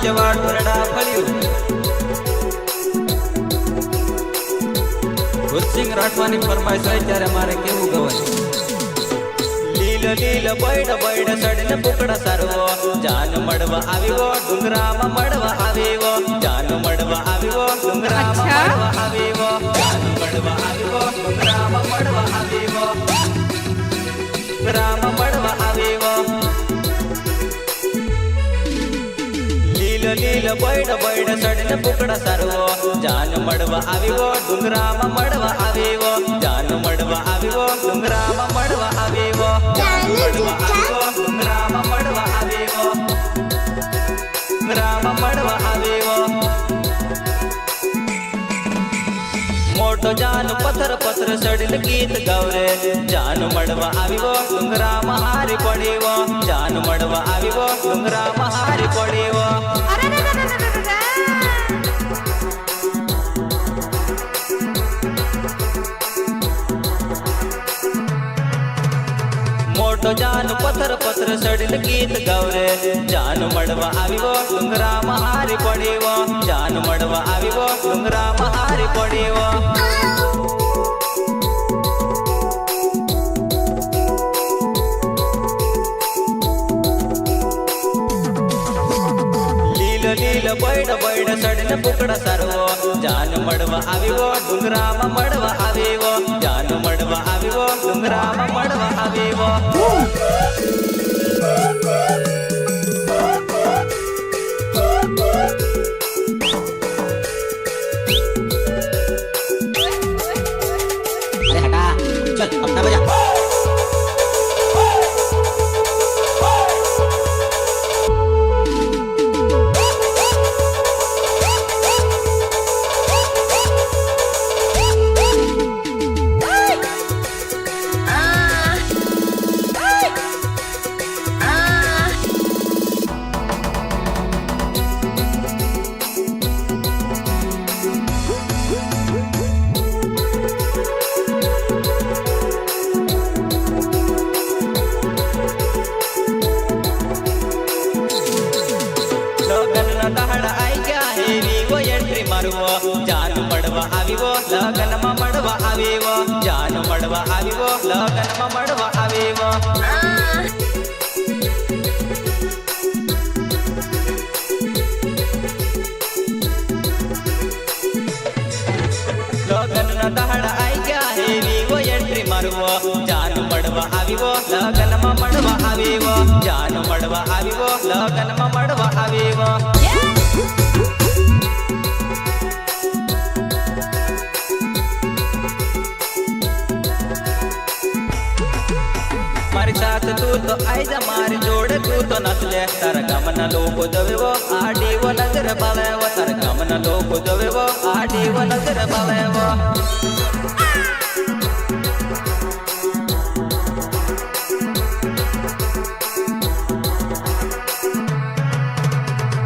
જવાડ પરડા ફળ્યું ગુરસિંગ રાઠવાની ફરમાઈશ હોય ત્યારે મારે કેવું ગવાય લીલ લીલ બૈડ બૈડ સડીને પુકડા સારવો જાન મળવા આવ્યો ડુંગરામાં મળવા આવ્યો જાન મળવા આવ્યો ડુંગરામાં મળવા આવ્યો જાન મળવા આવ્યો ડુંગરામાં મળવા આવ્યો રામ મળવા આવ્યો લીલ લીલ બૈડ બૈડ સડીને પુકડા સારવો જાન મળવા આવ્યો ડુંગરામાં મળવા આવ્યો જાન મળવા આવ્યો ડુંગરામાં મળવા આવ્યો જાન મળવા આવ્યો ડુંગરામાં મળવા આવ્યો રામ મળવા આવ્યો મોટો જાન પથ્થર પથ્થર સડીને ગીત ગાવરે જાન મળવા આવ્યો ડુંગરામાં હારી પડ્યો જાન મળવા આવ્યો ડુંગરામાં હારી પડ્યો મોટો જાન પથ્થર પથ્થર સડીને ગીત ગાવરે જાન મળવા આવ્યો ડુંગરામાં હારી પડ્યો જાન મળવા આવ્યો ડુંગરામાં હારી પડ્યો લીલ બૈડ બૈડ સડીને પુકડા સારવો જાન મળવા આવ્યો ડુંગરામાં મળવા આવ્યો જાન મળવા આવ્યો ડુંગરામાં મળવા આવ્યો જાન મળવા આવ્યો લગનમાં મળવા આવ્યો જાન મળવા આવ્યો લગનમાં મળવા આવ્યો લગનના દહાડા આઈ ગયા હેવી એન્ટ્રી મારવો જાન મળવા આવ્યો લગનમાં મળવા આવ્યો જાન મળવા આવ્યો લગનમાં મળવા આવ્યો મારી સાથ તું તો આઈ જા મારી જોડે તું તો નચ લે તારા ગામના લોકો જવેવો આડીવો નજર બાળેવો તારા ગામના લોકો જવેવો આડીવો નજર બાળેવો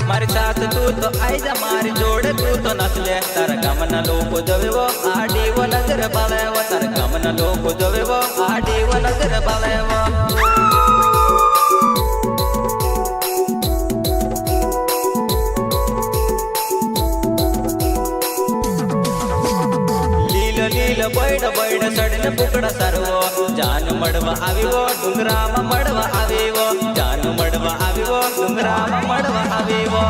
મારી સાથ તું તો આઈ જા મારી જોડે તું તો નચ લે તારા ગામના લોકો જવેવો આડીવો નજર બાળેવો તારા ગામના લોકો જવેવો આડીવો નજર બાળેવો લીલ બૈડ બૈડ સડીને પુકડા સારવો જાન મળવા આવ્યો ડુંગરામાં મળવા આવ્યો જાન મળવા આવ્યો ડુંગરામાં મળવા આવ્યો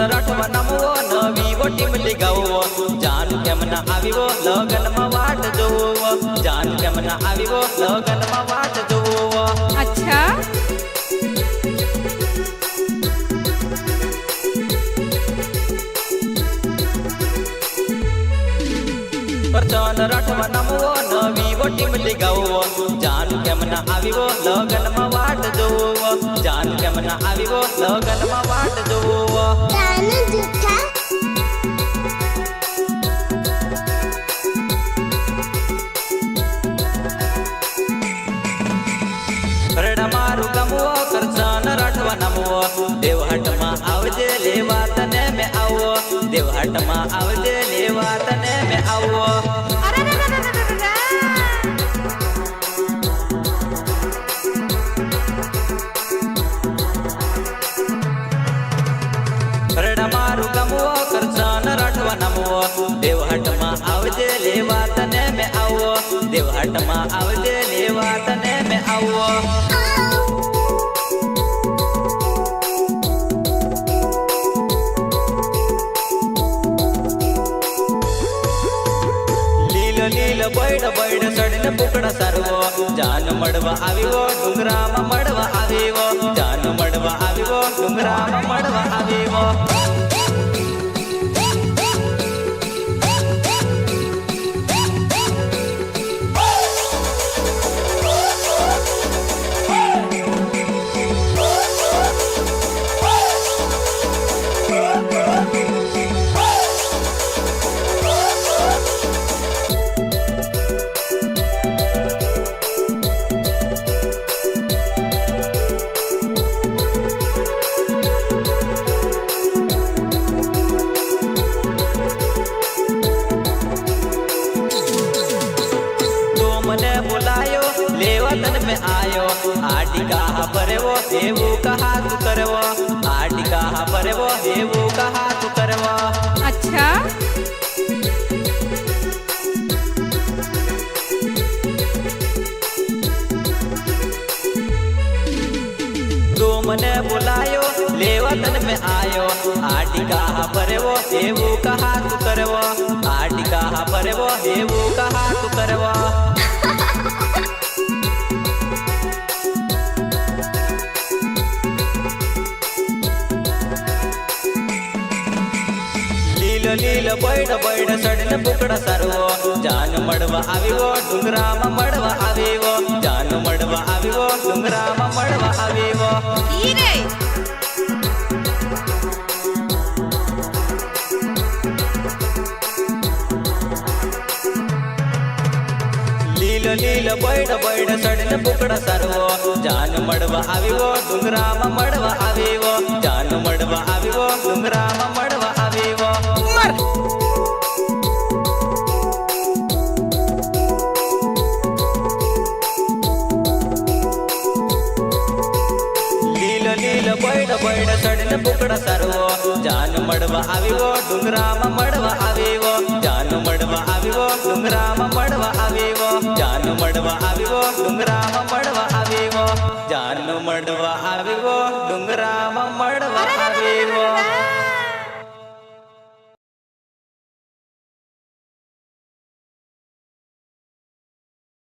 રાઠવા નામવો નવી વટી મળી ગાવો જાન કેમ ના આવ્યો લગનમાં વાટ જોવો જાન કેમ ના આવ્યો લગનમાં વાટ જોવો અચ્છા ઈમલી ગાવો જાન કેમ ના આવ્યો લગનમાં વાટ જોવો જાન કેમ ના આવ્યો લગનમાં વાટ જોવો રડા મારું ગમવો કરશન રાઠવા નમવો દેવહાટમાં આવજે લેવા તને મે આવો દેવહાટમાં આવજે લેવા તને મે આવો રડા મારું ગમવો કરશન રાઠવા નમવો દેવહાટમાં આવજે લેવા તને મે આવો દેવહાટમાં આવજે લેવા તને મે આવો લીલ બૈડ બૈડ સડીને પુકડા સારવો જાન મળવા આવ્યો ડુંગરામાં મળવા આવ્યો જાન મળવા આવ્યો ડુંગરામાં મળવા આવ્યો મને બોલાયો લેવા તને મેં આયો આડી કહા ભરેવો એવું કહા તું કરવો આડી કહા ભરેવો એવું કહા તું કરવો अच्छा તું મને બોલાયો લેવા તને મેં આયો આડી કહા ભરેવો એવું કહા તું કરવો આડી કહા ભરેવો એવું કહા તું કરવો લીલ બૈડ બૈડ સડીને પુકડા સારવો જાન મળવા આવ્યો ડુંગરામાં મળવા આવ્યો જાન મળવા આવ્યો ડુંગરામાં મળવા આવ્યો ईरे લીલ બૈડ બૈડ સડીને પુકડા સારવો જાન મળવા આવ્યો ડુંગરામાં મળવા આવ્યો જાન મળવા આવ્યો ડુંગરામાં મળવા આવ્યો લીલ બૈડ બૈડ સડીને પુકડા સારવો જાન મળવા આવ્યો ડુંગરામાં મળવા આવ્યો જાન મળવા આવ્યો ડુંગરામાં મળવા આવ્યો જાન મળવા આવ્યો ડુંગરામાં મળવા આવ્યો જાન મળવા આવ્યો ડુંગરામાં મળવા